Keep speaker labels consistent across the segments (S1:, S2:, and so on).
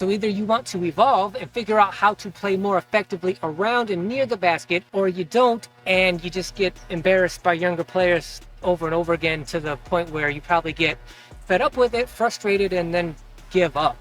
S1: So either you want to evolve and figure out how to play more effectively around and near the basket, or you don't, and you just get embarrassed by younger players over and over again to the point where you probably get fed up with it, frustrated, and then give up.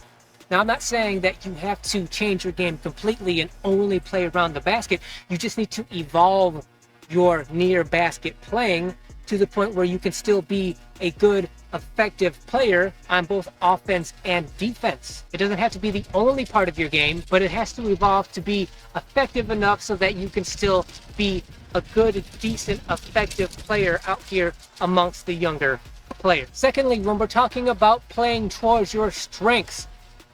S1: Now, I'm not saying that you have to change your game completely and only play around the basket. You just need to evolve your near basket playing to the point where you can still be a good, effective player on both offense and defense. It doesn't have to be the only part of your game, but it has to evolve to be effective enough so that you can still be a good, decent, effective player out here amongst the younger players. Secondly, when we're talking about playing towards your strengths,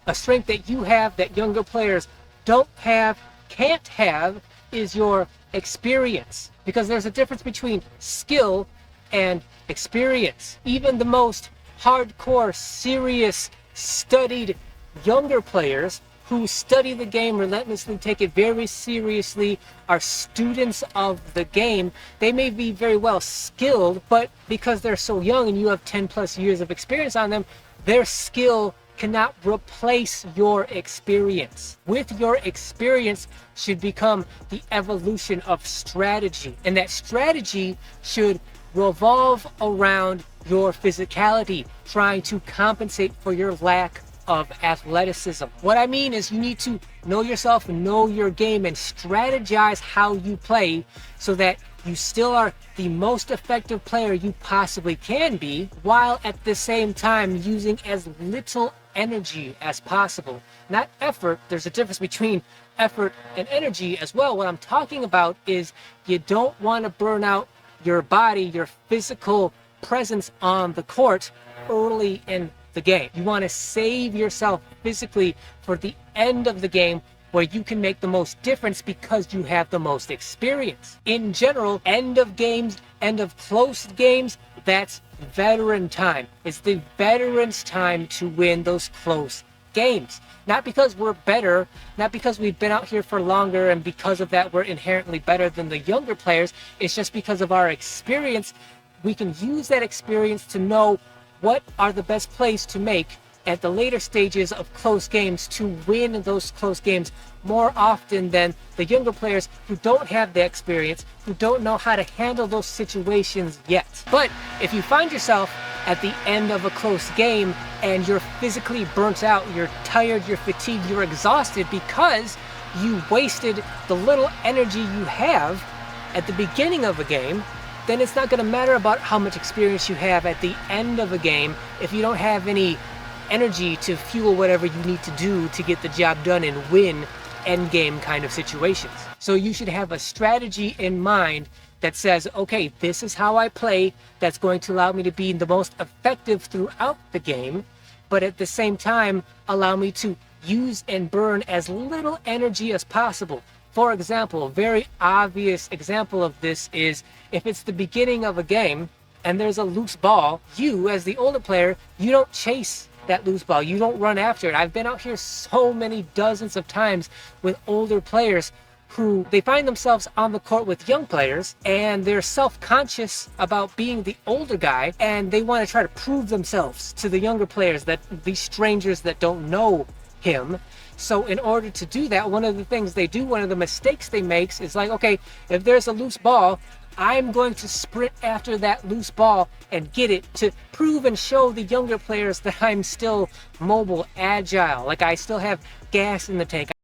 S1: a strength that you have that younger players don't have, can't have, is your experience. Because there's a difference between skill and experience. Even the most hardcore, serious, studied younger players who study the game relentlessly, take it very seriously, are students of the game, they may be very well skilled, but because they're so young and you have 10 plus years of experience on them, their skill cannot replace your experience. With your experience should become the evolution of strategy, and that strategy should revolve around your physicality, trying to compensate for your lack of athleticism. What I mean is you need to know yourself, know your game, and strategize how you play so that you still are the most effective player you possibly can be, while at the same time using as little energy as possible. Not effort. There's a difference between effort and energy as well. What I'm talking about is you don't want to burn out your body, your physical presence on the court early in the game. You want to save yourself physically for the end of the game, where you can make the most difference because you have the most experience. In general, end of games, end of close games, that's veteran time. It's the veterans' time to win those close games. Not because we're better, not because we've been out here for longer and because of that we're inherently better than the younger players. It's just because of our experience. We can use that experience to know what are the best plays to make at the later stages of close games to win those close games more often than the younger players who don't have the experience, who don't know how to handle those situations yet. But if you find yourself at the end of a close game and you're physically burnt out, you're tired, you're fatigued, you're exhausted because you wasted the little energy you have at the beginning of a game, then it's not going to matter about how much experience you have at the end of a game if you don't have any energy to fuel whatever you need to do to get the job done and win end game kind of situations. So you should have a strategy in mind that says, okay, this is how I play that's going to allow me to be the most effective throughout the game, but at the same time allow me to use and burn as little energy as possible. For example, a very obvious example of this is if it's the beginning of a game and there's a loose ball, you as the older player, you don't chase that loose ball. You don't run after it. I've been out here so many dozens of times with older players who they find themselves on the court with young players and they're self-conscious about being the older guy and they want to try to prove themselves to the younger players, that these strangers that don't know him. So in order to do that, one of the things they do, one of the mistakes they make is like, okay, if there's a loose ball, I'm going to sprint after that loose ball and get it to prove and show the younger players that I'm still mobile, agile, like I still have gas in the tank.